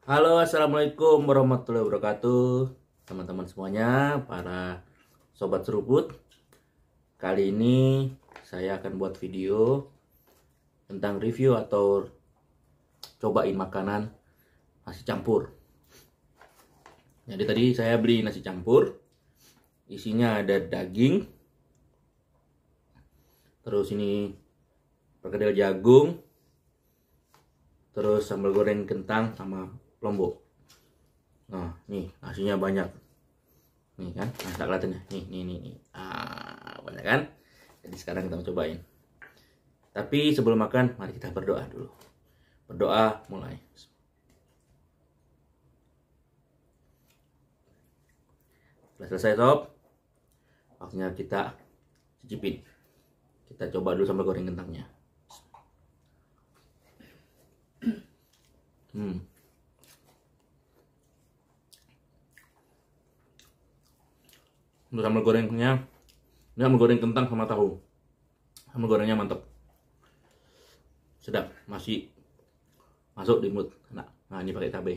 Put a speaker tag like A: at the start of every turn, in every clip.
A: Halo, assalamualaikum warahmatullahi wabarakatuh, teman-teman semuanya, para sobat seruput. Kali ini saya akan buat video tentang review atau cobain makanan nasi campur. Jadi tadi saya beli nasi campur, isinya ada daging, terus ini perkedel jagung, terus sambal goreng kentang sama lombok. Nah, nih nasinya banyak. Nih kan, nah tak kelihatan ya. Nih. Banyak kan? Jadi sekarang kita mau cobain. Tapi sebelum makan, mari kita berdoa dulu. Berdoa mulai. Sudah selesai sob. Waktunya kita cicipin. Kita coba dulu sambal goreng kentangnya. Untuk sambal gorengnya, ini sambal goreng kentang sama tahu. Sambal gorengnya mantap, sedap, masih masuk di mulut. Nah ini pakai cabai.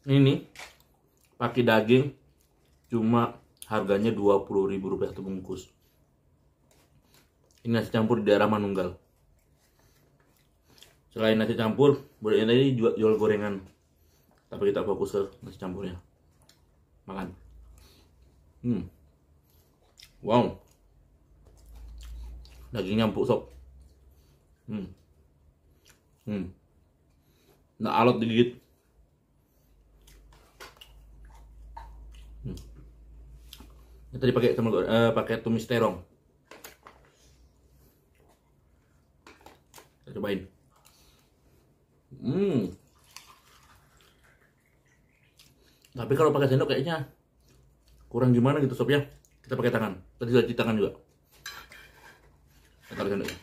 A: Ini pakai daging, cuma harganya Rp20.000 terbungkus. Ini nasi campur di daerah Manunggal. Selain nasi campur, boleh tadi jual gorengan. Tapi kita fokus ke nasi campurnya. Makan. Wow. Dagingnya empuk sob. Nggak alot digigit. Ini tadi pakai tumis terong. Kita cobain. Tapi kalau pakai sendok kayaknya kurang gimana gitu sob ya. Kita pakai tangan. Tadi sudah di tangan juga. Kita taruh sendoknya.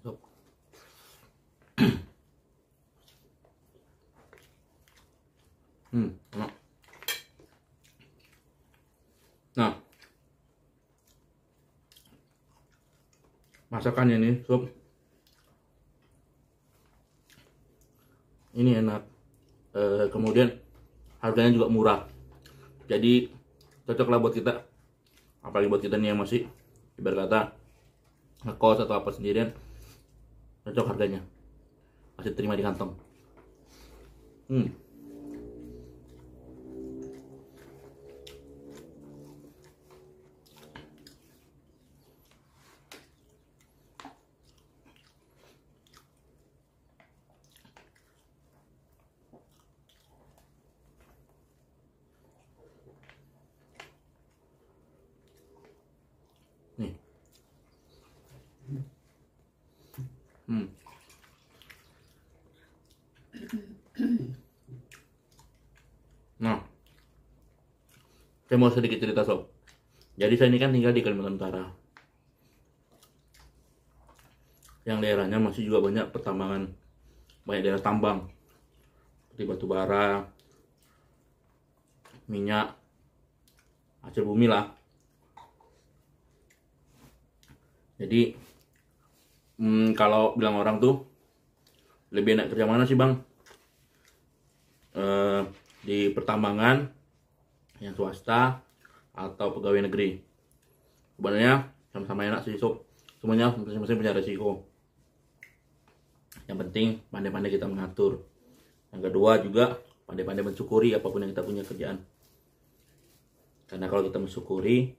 A: Sob. Enak. Nah, masakannya ini sob, ini enak. Kemudian harganya juga murah, jadi cocok lah buat kita, apalagi buat kita nih yang masih ibarat kata ngekos atau apa sendirian. Cocok harganya, masih terima di kantong. Nih. Nah, saya mau sedikit cerita sob. Jadi saya ini kan tinggal di Kalimantan Utara, yang daerahnya masih juga banyak pertambangan, banyak daerah tambang seperti batu bara, minyak, hasil bumi lah. Jadi kalau bilang orang tuh lebih enak kerja mana sih bang? Di pertambangan yang swasta atau pegawai negeri? Sebenarnya sama-sama enak sih sob. Semuanya masing-masing punya resiko. Yang penting pandai-pandai kita mengatur. Yang kedua juga pandai-pandai mensyukuri apapun yang kita punya kerjaan. Karena kalau kita mensyukuri,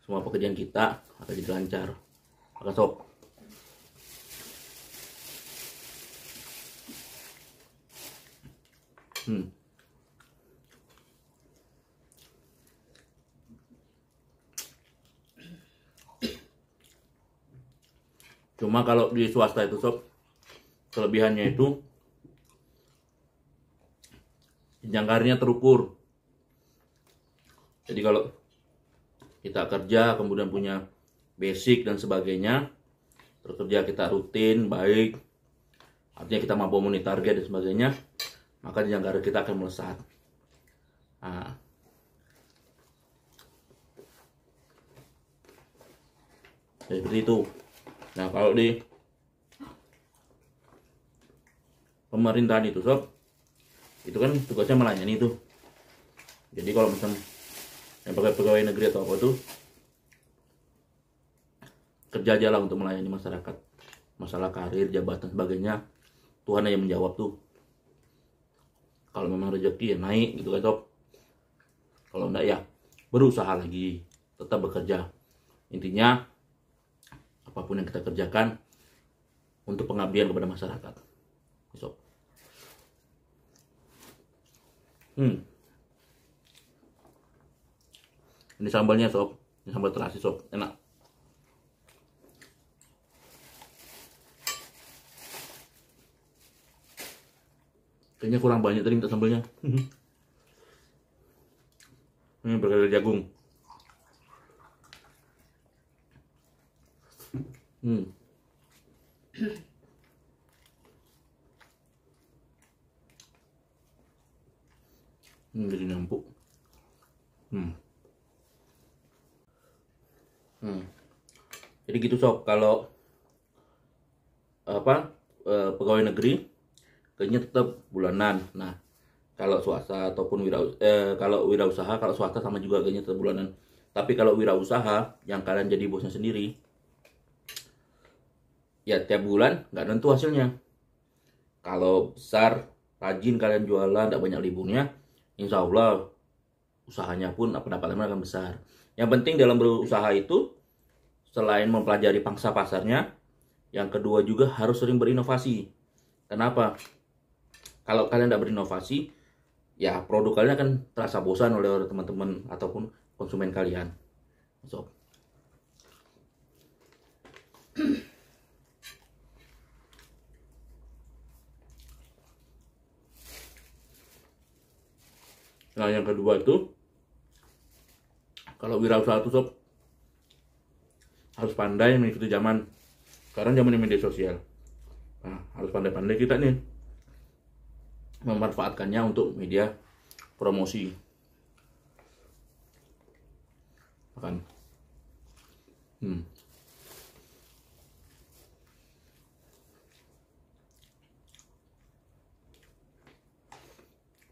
A: semua pekerjaan kita akan jadi lancar. Maka sob. Cuma kalau di swasta itu sob, kelebihannya itu jenjang karirnya terukur. Jadi kalau kita kerja kemudian punya basic dan sebagainya, terus kerja kita rutin baik, artinya kita mampu memenuhi target dan sebagainya, maka jenjang karir kita akan melesat. Nah, seperti itu. Nah, kalau di pemerintahan itu sob, itu kan tugasnya melayani tuh. Jadi kalau misalnya yang pegawai negeri atau apa tuh kerja aja lah untuk melayani masyarakat. Masalah karir, jabatan, sebagainya Tuhan yang menjawab tuh. Kalau memang rezeki ya naik gitu kan sob. Kalau enggak ya berusaha lagi, tetap bekerja. Intinya apapun yang kita kerjakan untuk pengabdian kepada masyarakat sob. Ini sambalnya sob, ini sambal terasi sob, enak. Kayaknya kurang banyak tadi minta sambalnya. Ini berkali jagung. Jadi nyampuk. Jadi gitu sob, kalau pegawai negeri gajinya tetap bulanan. Nah, kalau swasta ataupun kalau wirausaha, kalau swasta sama juga gajinya tetap bulanan. Tapi kalau wirausaha yang kalian jadi bosnya sendiri, ya tiap bulan nggak nentu hasilnya. Kalau besar, rajin kalian jualan, tidak banyak liburnya, insya Allah usahanya pun pendapatannya akan besar. Yang penting dalam berusaha itu selain mempelajari pangsa pasarnya, yang kedua juga harus sering berinovasi. Kenapa? Kalau kalian tidak berinovasi, ya produk kalian akan terasa bosan oleh teman-teman ataupun konsumen kalian. So. Nah, yang kedua itu, kalau wirausaha itu sob, harus pandai mengikuti zaman. Sekarang zaman media sosial. Nah, harus pandai-pandai kita nih memanfaatkannya untuk media promosi. Makan.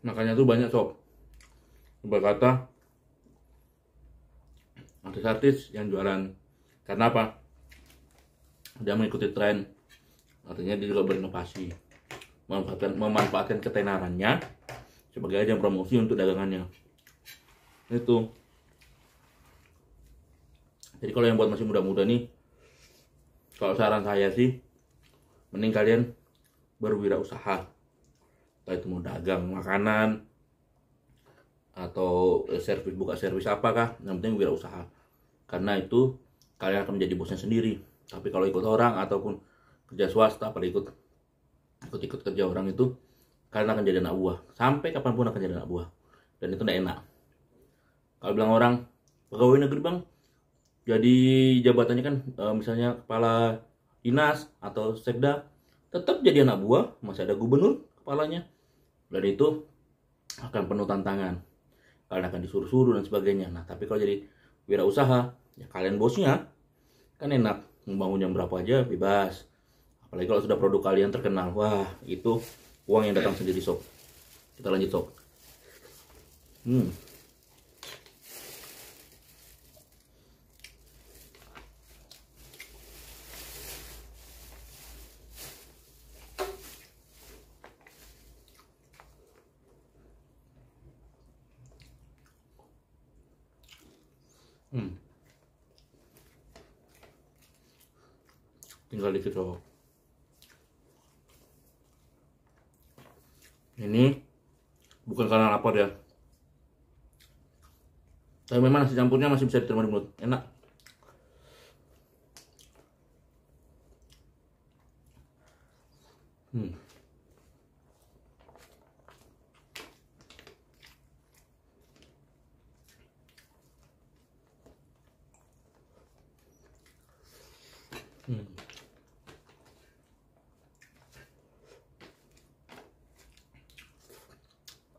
A: Makanya tuh banyak sob berkata artis-artis yang jualan. Karena apa? Dia mengikuti tren. Artinya dia juga berinovasi, memanfaatkan ketenarannya sebagai ajang promosi untuk dagangannya. Itu. Jadi kalau yang buat masih muda-muda nih, kalau saran saya sih, mending kalian berwirausaha. Entah itu mau dagang makanan atau buka servis apakah, yang penting wirausaha. Karena itu kalian akan menjadi bosnya sendiri. Tapi kalau ikut orang ataupun kerja swasta, pada ikut kerja orang itu, kalian akan jadi anak buah. Sampai kapanpun akan jadi anak buah. Dan itu tidak enak. Kalau bilang orang pegawai negeri bang, jadi jabatannya kan misalnya kepala dinas atau sekda, tetap jadi anak buah, masih ada gubernur kepalanya. Dan itu akan penuh tantangan. Kalian akan disuruh-suruh dan sebagainya. Nah, tapi kalau jadi wirausaha, ya kalian bosnya, kan enak. Membangun jam berapa aja, bebas. Apalagi kalau sudah produk kalian terkenal. Wah, itu uang yang datang sendiri sob. Kita lanjut sob. Tinggal dikit sob. Ini bukan karena lapar ya, tapi memang nasi campurnya masih bisa diterima di mulut, enak.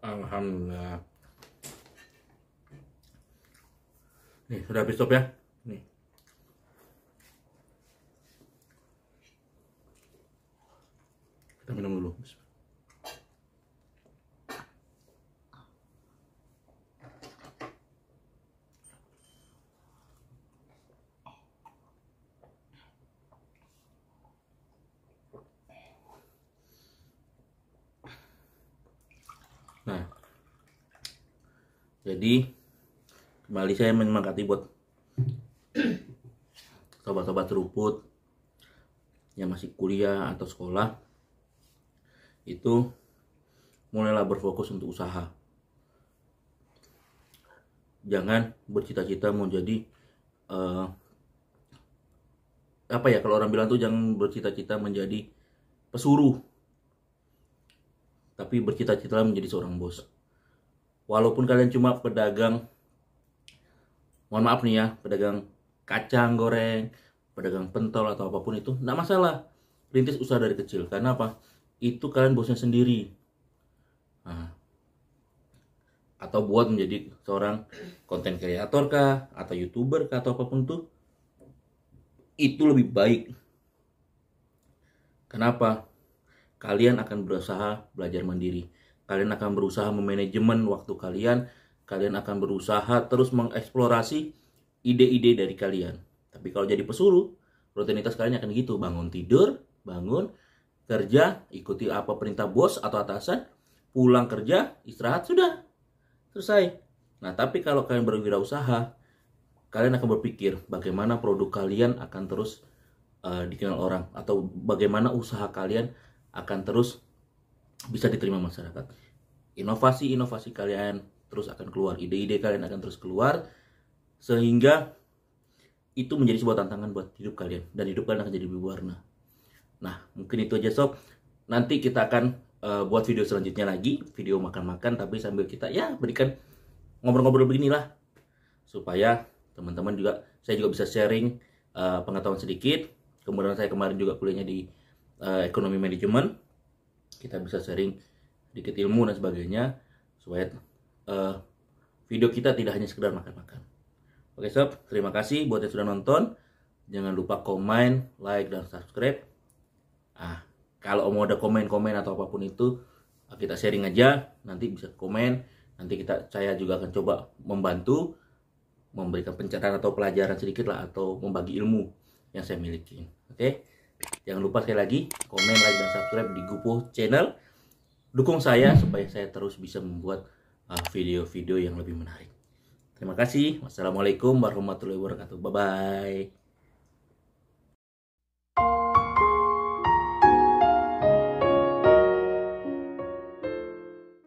A: Alhamdulillah. Nih, sudah habis sob ya. Nih. Kita minum dulu. Nah, jadi kembali saya menyemangati buat sobat-sobat seruput yang masih kuliah atau sekolah, itu mulailah berfokus untuk usaha. Jangan bercita-cita mau jadi apa ya, kalau orang bilang tuh jangan bercita-cita menjadi pesuruh, tapi bercita-cita menjadi seorang bos. Walaupun kalian cuma pedagang, mohon maaf nih ya, pedagang kacang goreng, pedagang pentol atau apapun itu, nggak masalah. Rintis usaha dari kecil, karena apa? Itu kalian bosnya sendiri. Nah, atau buat menjadi seorang konten kreator kah, atau youtuber kah, atau apapun itu lebih baik. Kenapa? Kalian akan berusaha belajar mandiri. Kalian akan berusaha memanajemen waktu kalian. Kalian akan berusaha terus mengeksplorasi ide-ide dari kalian. Tapi kalau jadi pesuruh, rutinitas kalian akan gitu. Bangun tidur, bangun, kerja, ikuti apa perintah bos atau atasan, pulang kerja, istirahat, sudah. Selesai. Nah, tapi kalau kalian berwirausaha, kalian akan berpikir bagaimana produk kalian akan terus dikenal orang. Atau bagaimana usaha kalian akan terus bisa diterima masyarakat. Inovasi-inovasi kalian terus akan keluar, ide-ide kalian akan terus keluar, sehingga itu menjadi sebuah tantangan buat hidup kalian, dan hidup kalian akan jadi berwarna. Nah, mungkin itu aja sob. Nanti kita akan buat video selanjutnya lagi, video makan-makan, tapi sambil kita ya berikan ngobrol-ngobrol beginilah, supaya teman-teman juga, saya juga bisa sharing pengetahuan sedikit. Kemudian saya kemarin juga kuliahnya di ekonomi manajemen, kita bisa sharing sedikit ilmu dan sebagainya, supaya video kita tidak hanya sekedar makan-makan. Oke sob, terima kasih buat yang sudah nonton. Jangan lupa komen, like, dan subscribe. Kalau mau ada komen-komen atau apapun itu, kita sharing aja, nanti bisa komen. Nanti saya juga akan coba membantu memberikan pencerahan atau pelajaran sedikit lah, atau membagi ilmu yang saya miliki. Oke, jangan lupa sekali lagi komen, like, dan subscribe di Gupo Channel. Dukung saya supaya saya terus bisa membuat video-video yang lebih menarik. Terima kasih. Wassalamualaikum warahmatullahi wabarakatuh. Bye bye.